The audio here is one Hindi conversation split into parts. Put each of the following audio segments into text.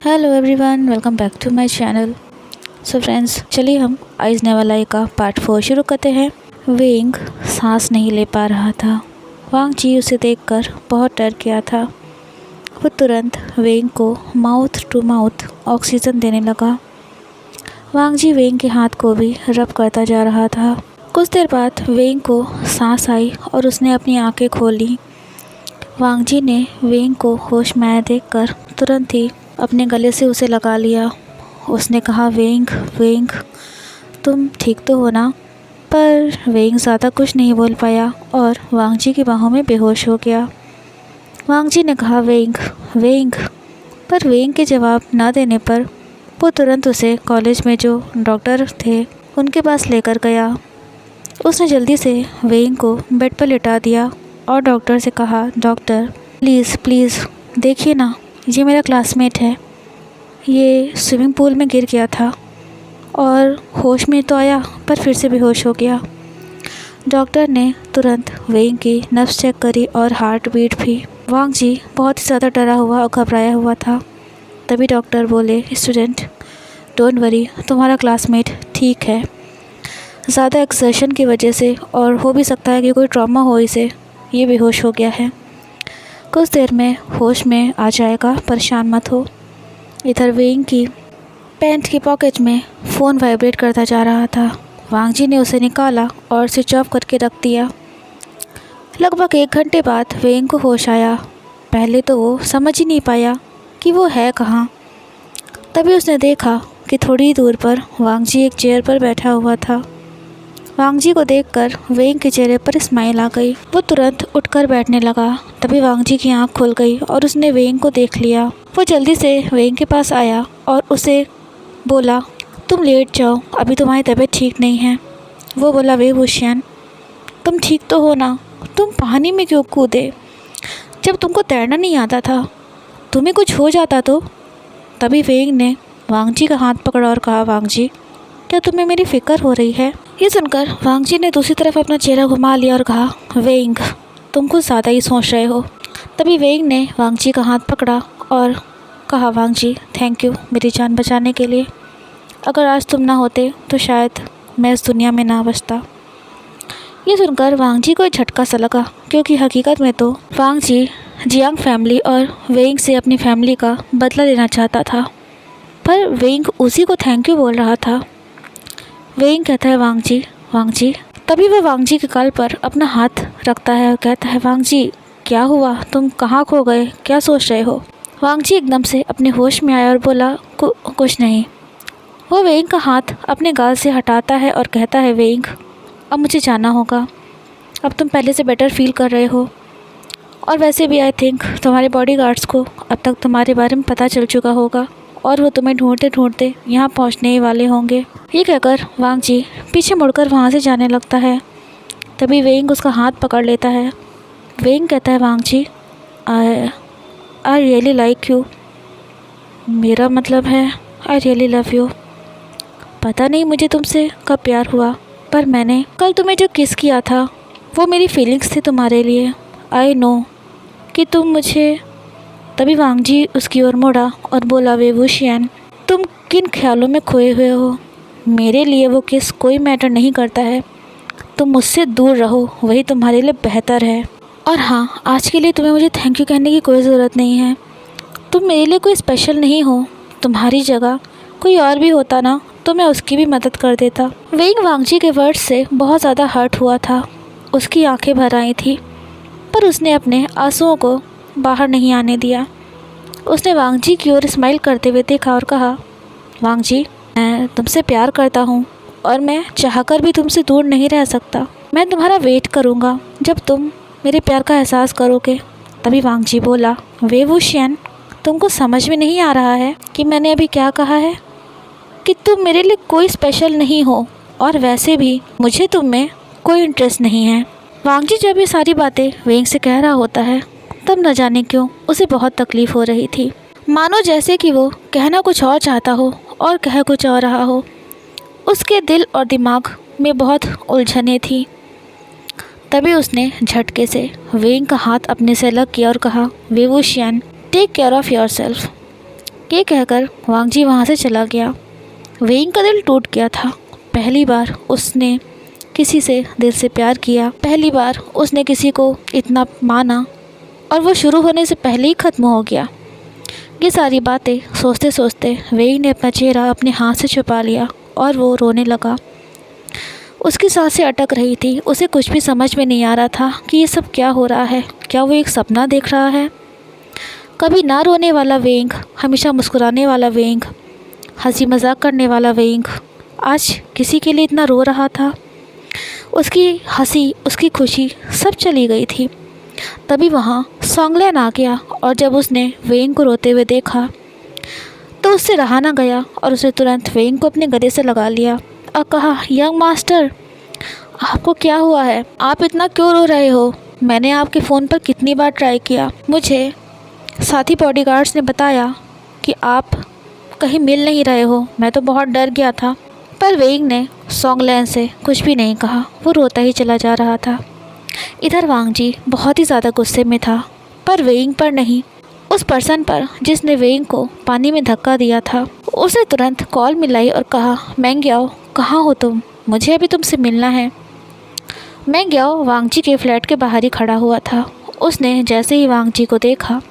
Hello everyone, welcome back to my channel. So friends, चलिए हम आइज़ नेवर लाई का पार्ट 4 शुरू करते हैं। वेइंग सांस नहीं ले पा रहा था। वांग जी उसे देखकर बहुत डर गया था। वो तुरंत वेइंग को माउथ टू माउथ ऑक्सीजन देने लगा। वांग जी वेइंग के हाथ को भी रब करता जा रहा था। कुछ देर बाद वेइंग को सांस आई और उसने अपनी आंखें खोली। वांग जी ने वेइंग को होश में आया देखकर तुरंत ही अपने गले से उसे लगा लिया। उसने कहा, वेइंग वेइंग, तुम ठीक तो हो ना? पर वेइंग ज़्यादा कुछ नहीं बोल पाया और वांग जी की बाहों में बेहोश हो गया। वांग जी ने कहा, वेइंग वेइंग, पर वेइंग के जवाब न देने पर वो तुरंत उसे कॉलेज में जो डॉक्टर थे उनके पास लेकर गया। उसने जल्दी से वेइंग को बेड पर लिटा दिया और डॉक्टर से कहा, डॉक्टर प्लीज़ प्लीज़ देखिए ना, ये मेरा क्लासमेट है। ये स्विमिंग पूल में गिर गया था और होश में तो आया पर फिर से बेहोश हो गया। डॉक्टर ने तुरंत वेइंग की नब्ज़ चेक करी और हार्ट बीट भी। वांग जी बहुत ही ज़्यादा डरा हुआ और घबराया हुआ था। तभी डॉक्टर बोले, स्टूडेंट डोंट वरी, तुम्हारा क्लासमेट ठीक है। ज़्यादा एक्सर्शन की वजह से और हो भी सकता है कि कोई ट्रॉमा हो इसे, ये बेहोश हो गया है। कुछ देर में होश में आ जाएगा, परेशान मत हो। इधर वेइंग की पैंट की पॉकेट में फ़ोन वाइब्रेट करता जा रहा था। वांग जी ने उसे निकाला और स्विच ऑफ करके रख दिया। लगभग 1 घंटे बाद वेइंग को होश आया। पहले तो वो समझ ही नहीं पाया कि वो है कहाँ। तभी उसने देखा कि थोड़ी ही दूर पर वांग जी एक चेयर पर बैठा हुआ था। वांग जी को देखकर वेइंग के चेहरे पर स्माइल आ गई। वो तुरंत उठकर बैठने लगा। तभी वांग जी की आंख खुल गई और उसने वेइंग को देख लिया। वो जल्दी से वेइंग के पास आया और उसे बोला, तुम लेट जाओ, अभी तुम्हारी तबीयत ठीक नहीं है। वो बोला, वे वुशियन, तुम ठीक तो हो ना? तुम पानी में क्यों कूदे जब तुमको तैरना नहीं आता था? तुम्हें कुछ हो जाता तो? तभी वेइंग ने वांग जी का हाथ पकड़ा और कहा, वांग जी, क्या तुम्हें मेरी फ़िक्र हो रही है? ये सुनकर वांग जी ने दूसरी तरफ अपना चेहरा घुमा लिया और कहा, वेइंग, तुम कुछ ज़्यादा ही सोच रहे हो। तभी वेइंग ने वांग जी का हाथ पकड़ा और कहा, वांग जी, थैंक यू मेरी जान बचाने के लिए। अगर आज तुम ना होते तो शायद मैं इस दुनिया में ना बचता। ये सुनकर वांग जी को एक झटका सा लगा, क्योंकि हकीकत में तो वांग जी जियांग फैमिली और वेइंग से अपनी फैमिली का बदला लेना चाहता था, पर वेइंग उसी को थैंक यू बोल रहा था। वेइंग कहता है, वांग जी। तभी वह वांग जी के गाल पर अपना हाथ रखता है और कहता है, वांग जी, क्या हुआ? तुम कहाँ खो गए? क्या सोच रहे हो? वांग जी एकदम से अपने होश में आया और बोला, कुछ नहीं। वो वेइंग का हाथ अपने गाल से हटाता है और कहता है, वेइंग, अब मुझे जाना होगा। अब तुम पहले से बेटर फील कर रहे हो और वैसे भी आई थिंक तुम्हारे बॉडीगार्ड्स को अब तक तुम्हारे बारे में पता चल चुका होगा और वो तुम्हें ढूंढते ढूंढते यहाँ पहुँचने ही वाले होंगे। ये कहकर वांग जी पीछे मुड़कर वहाँ से जाने लगता है। तभी वेइंग उसका हाथ पकड़ लेता है। वेइंग कहता है, वांग जी, आई रियली लाइक यू। मेरा मतलब है आई रियली लव यू। पता नहीं मुझे तुमसे कब प्यार हुआ, पर मैंने कल तुम्हें जो किस किया था वो मेरी फीलिंग्स थी तुम्हारे लिए। आई नो कि तुम मुझे। तभी वांग जी उसकी ओर मुड़ा और बोला, वे वुशियन, तुम किन ख्यालों में खोए हुए हो? मेरे लिए वो किस कोई मैटर नहीं करता है। तुम मुझसे दूर रहो, वही तुम्हारे लिए बेहतर है। और हाँ, आज के लिए तुम्हें मुझे थैंक यू कहने की कोई ज़रूरत नहीं है। तुम मेरे लिए कोई स्पेशल नहीं हो। तुम्हारी जगह कोई और भी होता ना तो मैं उसकी भी मदद कर देता। वेइंग वांग जी के वर्ड से बहुत ज़्यादा हर्ट हुआ था। उसकी आंखें भर आई थी, पर उसने अपने आंसुओं को बाहर नहीं आने दिया। उसने वांग जी की ओर स्माइल करते हुए देखा और कहा, वांग जी, मैं तुमसे प्यार करता हूँ और मैं चाहकर भी तुमसे दूर नहीं रह सकता। मैं तुम्हारा वेट करूँगा जब तुम मेरे प्यार का एहसास करोगे। तभी वांग जी बोला, वे वुशियन, तुमको समझ में नहीं आ रहा है कि मैंने अभी क्या कहा है? कि तुम मेरे लिए कोई स्पेशल नहीं हो और वैसे भी मुझे तुम में कोई इंटरेस्ट नहीं है। वांग जी जब ये सारी बातें वेइंग से कह रहा होता है, तब न जाने क्यों उसे बहुत तकलीफ़ हो रही थी। मानो जैसे कि वो कहना कुछ और चाहता हो और कह कुछ और रहा हो। उसके दिल और दिमाग में बहुत उलझने थी। तभी उसने झटके से वेइंग का हाथ अपने से अलग किया और कहा, वे वुशियन, टेक केयर ऑफ़ योरसेल्फ। ये कहकर वांग जी वहाँ से चला गया। वेइंग का दिल टूट गया था। पहली बार उसने किसी से दिल से प्यार किया, पहली बार उसने किसी को इतना माना और वो शुरू होने से पहले ही ख़त्म हो गया। ये सारी बातें सोचते सोचते वेइंग ने अपना चेहरा अपने हाथ से छुपा लिया और वो रोने लगा। उसकी सांसें अटक रही थी। उसे कुछ भी समझ में नहीं आ रहा था कि ये सब क्या हो रहा है। क्या वो एक सपना देख रहा है? कभी ना रोने वाला वेइंग, हमेशा मुस्कुराने वाला वेइंग, हंसी मजाक करने वाला वेइंग, आज किसी के लिए इतना रो रहा था। उसकी हंसी, उसकी खुशी सब चली गई थी। तभी वहाँ सॉन्गलैन आ गया और जब उसने वेइंग को रोते हुए देखा तो उससे रहा ना गया और उसने तुरंत वेइंग को अपने गले से लगा लिया और कहा, यंग मास्टर, आपको क्या हुआ है? आप इतना क्यों रो रहे हो? मैंने आपके फ़ोन पर कितनी बार ट्राई किया। मुझे साथी बॉडीगार्ड्स ने बताया कि आप कहीं मिल नहीं रहे हो। मैं तो बहुत डर गया था। पर वेइंग ने सॉन्गलैन से कुछ भी नहीं कहा। वो रोता ही चला जा रहा था। इधर वांग जी बहुत ही ज़्यादा गुस्से में था, पर वेइंग पर नहीं, उस पर्सन पर जिसने वेइंग को पानी में धक्का दिया था। उसे तुरंत कॉल मिलाई और कहा, मैंग्याओ, कहाँ हो तुम? मुझे अभी तुमसे मिलना है। मैंग्याओ वांग जी के फ्लैट के बाहर ही खड़ा हुआ था। उसने जैसे ही वांग जी को देखा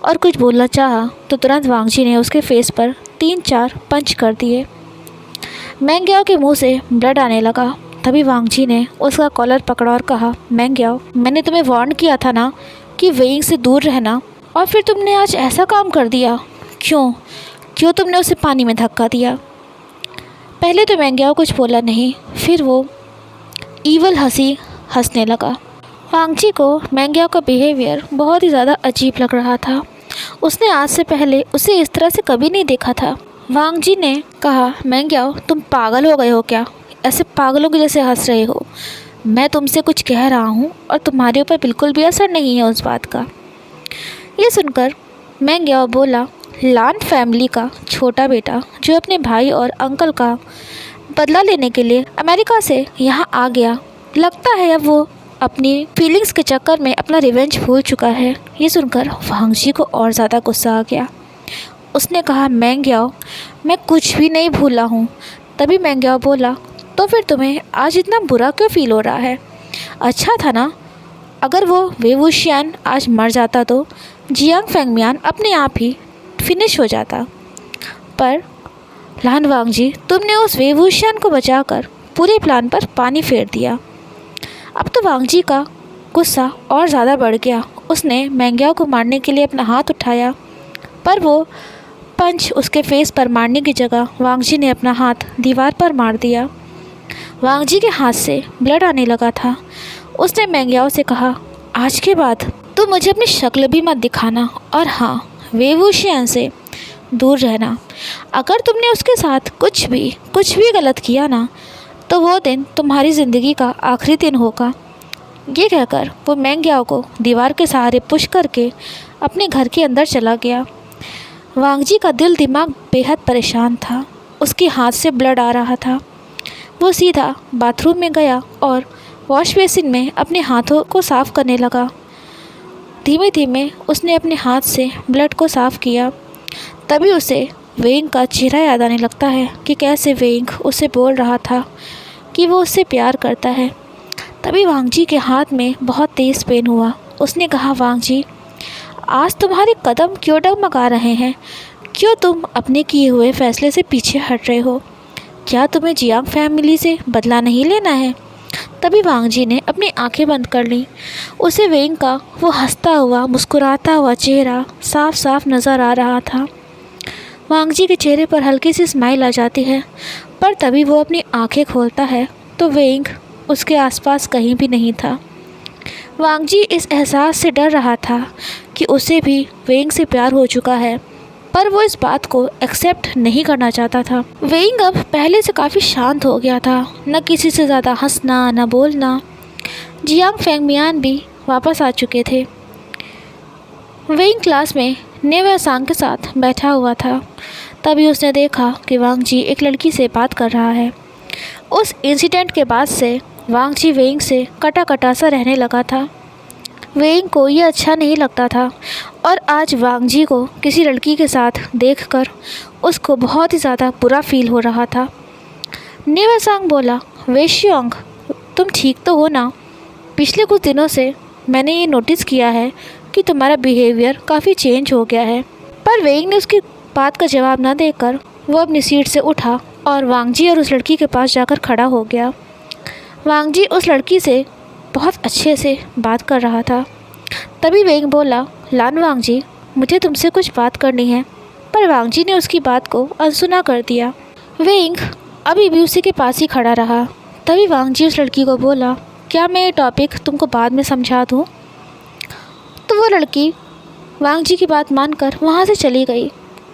और कुछ बोलना चाहा तो तुरंत वांग जी ने उसके फेस पर 3-4 पंच कर दिए। मैंग्याओ के मुंह से ब्लड आने लगा। तभी वांग जी ने उसका कॉलर पकड़ा और कहा, मैंग्याओ, मैंने तुम्हें वार्न किया था ना कि वेइंग से दूर रहना, और फिर तुमने आज ऐसा काम कर दिया। क्यों तुमने उसे पानी में धक्का दिया? पहले तो मैंग्याओ कुछ बोला नहीं, फिर वो ईवल हंसी हंसने लगा। वांग जी को मैंग्याओ का बिहेवियर बहुत ही ज़्यादा अजीब लग रहा था। उसने आज से पहले उसे इस तरह से कभी नहीं देखा था। वांग जी ने कहा, मैंग्याओ, तुम पागल हो गए हो क्या? ऐसे पागलों के जैसे हंस रहे हो। मैं तुमसे कुछ कह रहा हूँ और तुम्हारे ऊपर बिल्कुल भी असर नहीं है उस बात का। ये सुनकर मैंग्याओ बोला, लान फैमिली का छोटा बेटा जो अपने भाई और अंकल का बदला लेने के लिए अमेरिका से यहाँ आ गया, लगता है अब वो अपनी फीलिंग्स के चक्कर में अपना रिवेंज भूल चुका है। ये सुनकर वांग जी को और ज़्यादा गुस्सा आ गया। उसने कहा, मैंग्याओ, मैं कुछ भी नहीं भूला हूँ। तभी मैंग्याओ बोला, तो फिर तुम्हें आज इतना बुरा क्यों फील हो रहा है? अच्छा था ना अगर वो वेवुशियान आज मर जाता तो जियांग फेंगमियान अपने आप ही फिनिश हो जाता। पर लान वांग जी, तुमने उस वेवुशियान को बचाकर पूरे प्लान पर पानी फेर दिया। अब तो वांग जी का गुस्सा और ज़्यादा बढ़ गया। उसने मैंग्याओ को मारने के लिए अपना हाथ उठाया, पर वो पंच उसके फेस पर मारने की जगह वांग जी ने अपना हाथ दीवार पर मार दिया। वांग जी के हाथ से ब्लड आने लगा था। उसने मैंग्याओ से कहा, आज के बाद तुम मुझे अपनी शक्ल भी मत दिखाना, और हाँ, वेवुशियान से दूर रहना। अगर तुमने उसके साथ कुछ भी गलत किया ना, तो वो दिन तुम्हारी ज़िंदगी का आखिरी दिन होगा। ये कहकर वो मैंग्याओ को दीवार के सहारे पुश करके अपने घर के अंदर चला गया। वांग जी का दिल दिमाग बेहद परेशान था। उसके हाथ से ब्लड आ रहा था। वो सीधा बाथरूम में गया और वॉश बेसिन में अपने हाथों को साफ़ करने लगा। धीमे धीमे उसने अपने हाथ से ब्लड को साफ़ किया। तभी उसे वेइंग का चेहरा याद आने लगता है कि कैसे वेइंग उसे बोल रहा था कि वो उससे प्यार करता है। तभी वांग जी के हाथ में बहुत तेज़ पेन हुआ। उसने कहा, वांग जी, आज तुम्हारे कदम क्यों डगमगा रहे हैं? क्यों तुम अपने किए हुए फैसले से पीछे हट रहे हो? क्या तुम्हें जियांग फैमिली से बदला नहीं लेना है? तभी वांग जी ने अपनी आंखें बंद कर लीं। उसे वेइंग का वो हंसता हुआ, मुस्कुराता हुआ चेहरा साफ साफ नज़र आ रहा था। वांग जी के चेहरे पर हल्की सी स्माइल आ जाती है, पर तभी वो अपनी आंखें खोलता है तो वेइंग उसके आसपास कहीं भी नहीं था। वांग जी इस एहसास से डर रहा था कि उसे भी वेइंग से प्यार हो चुका है, पर वो इस बात को एक्सेप्ट नहीं करना चाहता था। वेइंग अब पहले से काफ़ी शांत हो गया था। न किसी से ज़्यादा हंसना, न बोलना। जियांग फेंगमियान भी वापस आ चुके थे। वेइंग क्लास में नेवा सांग के साथ बैठा हुआ था। तभी उसने देखा कि वांग जी एक लड़की से बात कर रहा है। उस इंसिडेंट के बाद से वांग जी वेइंग से कटा कटा सा रहने लगा था। वेइंग को ये अच्छा नहीं लगता था और आज वांग जी को किसी लड़की के साथ देखकर उसको बहुत ही ज़्यादा बुरा फील हो रहा था। निवेसांग बोला, वेश्योंग, तुम ठीक तो हो ना? पिछले कुछ दिनों से मैंने ये नोटिस किया है कि तुम्हारा बिहेवियर काफ़ी चेंज हो गया है। पर वेइंग ने उसकी बात का जवाब ना देकर वो अपनी सीट से उठा और वांग जी और उस लड़की के पास जाकर खड़ा हो गया। वांग जी उस लड़की से बहुत अच्छे से बात कर रहा था। तभी वेइंग बोला, लान वांग जी, मुझे तुमसे कुछ बात करनी है। पर वांग जी ने उसकी बात को अनसुना कर दिया। वेइंग अभी भी उसी के पास ही खड़ा रहा। तभी वांग जी उस लड़की को बोला, क्या मैं ये टॉपिक तुमको बाद में समझा दूँ? तो वो लड़की वांग जी की बात मानकर वहाँ से चली गई।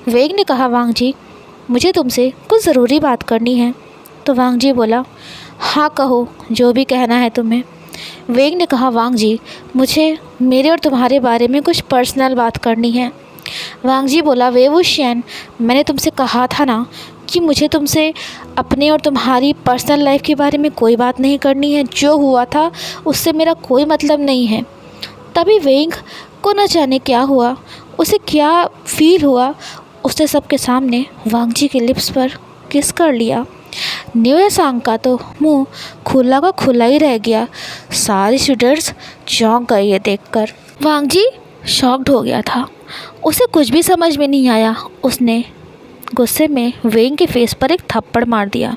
वेइंग ने कहा, वांग जी, मुझे तुमसे कुछ ज़रूरी बात करनी है। तो वांग जी बोला, हाँ कहो, जो भी कहना है तुम्हें। वेइंग ने कहा, वांग जी, मुझे मेरे और तुम्हारे बारे में कुछ पर्सनल बात करनी है। वांग जी बोला, वे वुशियन, मैंने तुमसे कहा था ना कि मुझे तुमसे अपने और तुम्हारी पर्सनल लाइफ के बारे में कोई बात नहीं करनी है। जो हुआ था उससे मेरा कोई मतलब नहीं है। तभी वेइंग को न जाने क्या हुआ, उसे क्या फील हुआ, उसने सबके सामने वांग जी के लिप्स पर किस कर लिया। निवेसांग का तो मुंह खुला का खुला ही रह गया। सारे स्टूडेंट्स चौंक गए ये देखकर। वांग जी शॉक्ड हो गया था, उसे कुछ भी समझ में नहीं आया। उसने गुस्से में वेइंग के फेस पर एक थप्पड़ मार दिया।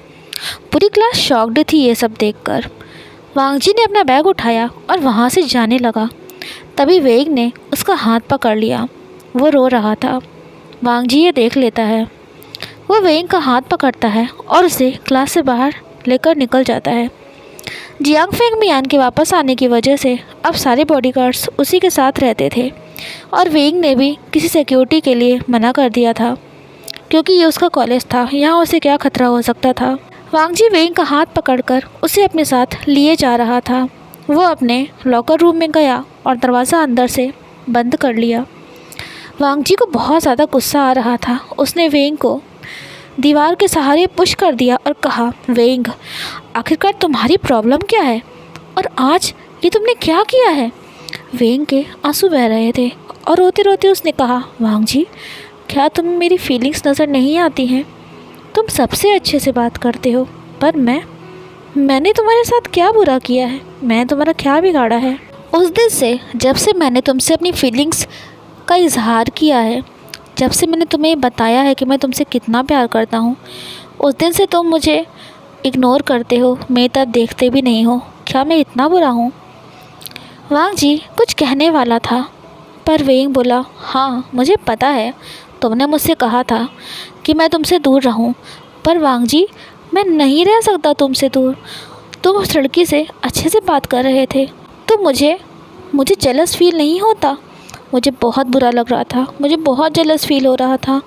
पूरी क्लास शॉक्ड थी ये सब देखकर। वांग जी ने अपना बैग उठाया और वहाँ से जाने लगा। तभी वेइंग ने उसका हाथ पकड़ लिया। वो रो रहा था। वांग जी ये देख लेता है। वो वेइंग का हाथ पकड़ता है और उसे क्लास से बाहर लेकर निकल जाता है। जियांग फेंगमियान के वापस आने की वजह से अब सारे बॉडीगार्ड्स उसी के साथ रहते थे और वेइंग ने भी किसी सिक्योरिटी के लिए मना कर दिया था, क्योंकि ये उसका कॉलेज था, यहाँ उसे क्या खतरा हो सकता था। वांग जी वेइंग का हाथ पकड़कर उसे अपने साथ लिए जा रहा था। वो अपने लॉकर रूम में गया और दरवाज़ा अंदर से बंद कर लिया। वांग जी को बहुत ज़्यादा गुस्सा आ रहा था। उसने वेइंग को दीवार के सहारे पुश कर दिया और कहा, वेइंग, आखिरकार तुम्हारी प्रॉब्लम क्या है और आज ये तुमने क्या किया है? वेइंग के आंसू बह रहे थे और रोते रोते उसने कहा, वांग जी, क्या तुम्हें मेरी फीलिंग्स नज़र नहीं आती हैं? तुम सबसे अच्छे से बात करते हो, पर मैंने तुम्हारे साथ क्या बुरा किया है? मैं तुम्हारा क्या बिगाड़ा है? उस दिन से, जब से मैंने तुमसे अपनी फीलिंग्स का इजहार किया है, जब से मैंने तुम्हें बताया है कि मैं तुमसे कितना प्यार करता हूँ, उस दिन से तुम मुझे इग्नोर करते हो, मेरी तरफ देखते भी नहीं हो। क्या मैं इतना बुरा हूँ? वांग जी कुछ कहने वाला था, पर वेइंग बोला, हाँ मुझे पता है, तुमने मुझसे कहा था कि मैं तुमसे दूर रहूं, पर वांग जी, मैं नहीं रह सकता तुमसे दूर। तुम उस लड़की से अच्छे से बात कर रहे थे, तो मुझे जेलस फील नहीं होता? मुझे बहुत बुरा लग रहा था, मुझे बहुत जेलस फील हो रहा था।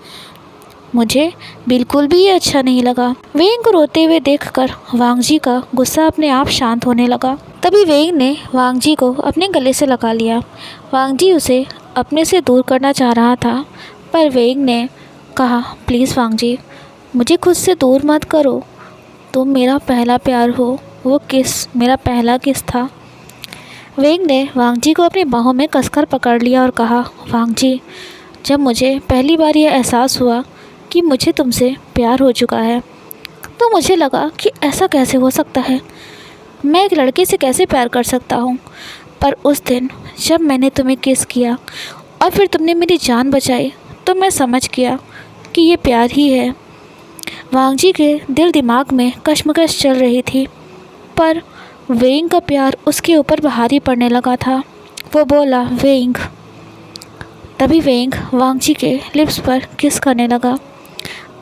मुझे बिल्कुल भी ये अच्छा नहीं लगा। वेइंग को रोते हुए देखकर वांग जी का गुस्सा अपने आप शांत होने लगा। तभी वेइंग ने वांग जी को अपने गले से लगा लिया। वांग जी उसे अपने से दूर करना चाह रहा था, पर वेइंग ने कहा, प्लीज़ वांग जी, मुझे खुद से दूर मत करो। तुम मेरा पहला प्यार हो। वो किस मेरा पहला किस था। वेइंग ने वांग जी को अपनी बाहों में कसकर पकड़ लिया और कहा, वांग जी, जब मुझे पहली बार यह एहसास हुआ कि मुझे तुमसे प्यार हो चुका है, तो मुझे लगा कि ऐसा कैसे हो सकता है, मैं एक लड़के से कैसे प्यार कर सकता हूँ। पर उस दिन जब मैंने तुम्हें किस किया और फिर तुमने मेरी जान बचाई, तो मैं समझ गया कि ये प्यार ही है। वांग जी के दिल दिमाग में कश्मकश चल रही थी, पर वेइंग का प्यार उसके ऊपर भारी पड़ने लगा था। वो बोला, वेइंग। तभी वेइंग वांग जी के लिप्स पर किस करने लगा।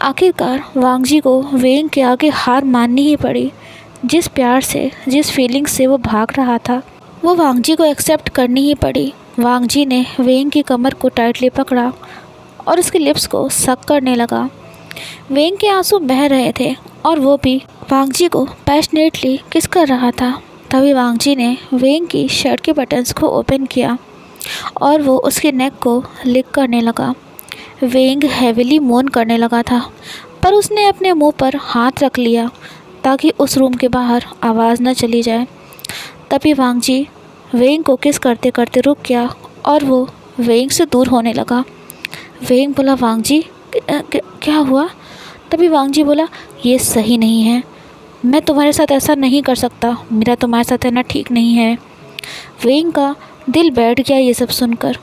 आखिरकार वांग जी को वेइंग के आगे हार माननी ही पड़ी। जिस प्यार से, जिस फीलिंग से वो भाग रहा था, वो वांग जी को एक्सेप्ट करनी ही पड़ी। वांग जी ने वेइंग की कमर को टाइटली पकड़ा और उसके लिप्स को सक करने लगा। वेइंग के आंसू बह रहे थे और वो भी वांग जी को पैशनेटली किस कर रहा था। तभी वांग जी ने वेइंग की शर्ट के बटन्स को ओपन किया और वो उसके नेक को लिक करने लगा। वेइंग हेविली मोन करने लगा था, पर उसने अपने मुंह पर हाथ रख लिया ताकि उस रूम के बाहर आवाज़ न चली जाए। तभी वांग जी वेइंग को किस करते करते रुक गया और वो वेइंग से दूर होने लगा। वेइंग बोला, वांग जी क्या हुआ? तभी वांग जी बोला, ये सही नहीं है, मैं तुम्हारे साथ ऐसा नहीं कर सकता, मेरा तुम्हारे साथ रहना ठीक नहीं है। वेइंग का दिल बैठ गया ये सब सुनकर।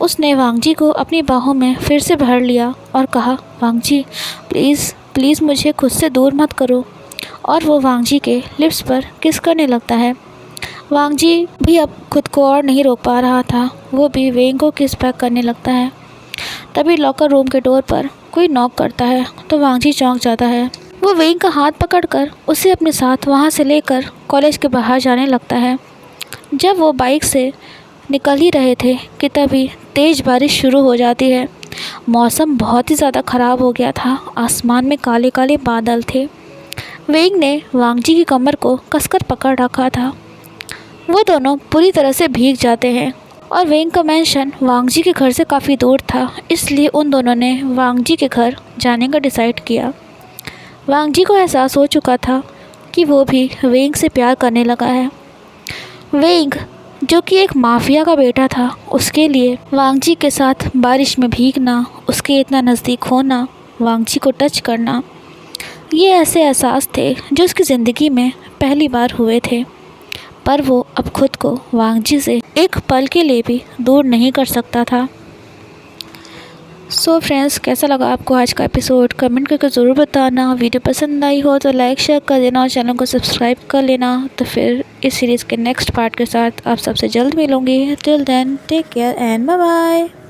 उसने वांग जी को अपनी बाहों में फिर से भर लिया और कहा, वांग जी प्लीज़ प्लीज़ मुझे खुद से दूर मत करो। और वो वांग जी के लिप्स पर किस करने लगता है। वांग जी भी अब खुद को और नहीं रोक पा रहा था, वो भी वेइंग को किस बैक करने लगता है। तभी लॉकर रूम के डोर पर कोई नॉक करता है तो वांग जी चौंक जाता है। वो वेइंग का हाथ पकड़कर उसे अपने साथ वहाँ से लेकर कॉलेज के बाहर जाने लगता है। जब वो बाइक से निकल ही रहे थे कि तभी तेज़ बारिश शुरू हो जाती है। मौसम बहुत ही ज़्यादा ख़राब हो गया था, आसमान में काले काले बादल थे। वेइंग ने वांग जी की कमर को कसकर पकड़ रखा था। वो दोनों पूरी तरह से भीग जाते हैं और वेइंग का मैंशन वांग जी के घर से काफ़ी दूर था, इसलिए उन दोनों ने वांग जी के घर जाने का डिसाइड किया। वांग जी को एहसास हो चुका था कि वो भी वेइंग से प्यार करने लगा है। वेइंग जो कि एक माफिया का बेटा था, उसके लिए वांग जी के साथ बारिश में भीगना, उसके इतना नज़दीक होना, वांग जी को टच करना, ये ऐसे एहसास थे जो उसकी ज़िंदगी में पहली बार हुए थे। पर वो अब खुद को वांग जी से एक पल के लिए भी दूर नहीं कर सकता था। सो फ्रेंड्स, कैसा लगा आपको आज का एपिसोड? कमेंट करके ज़रूर बताना। वीडियो पसंद आई हो तो लाइक शेयर कर देना और चैनल को सब्सक्राइब कर लेना। तो फिर इस सीरीज़ के नेक्स्ट पार्ट के साथ आप सबसे जल्द मिलूँगी। Till then take care and bye bye.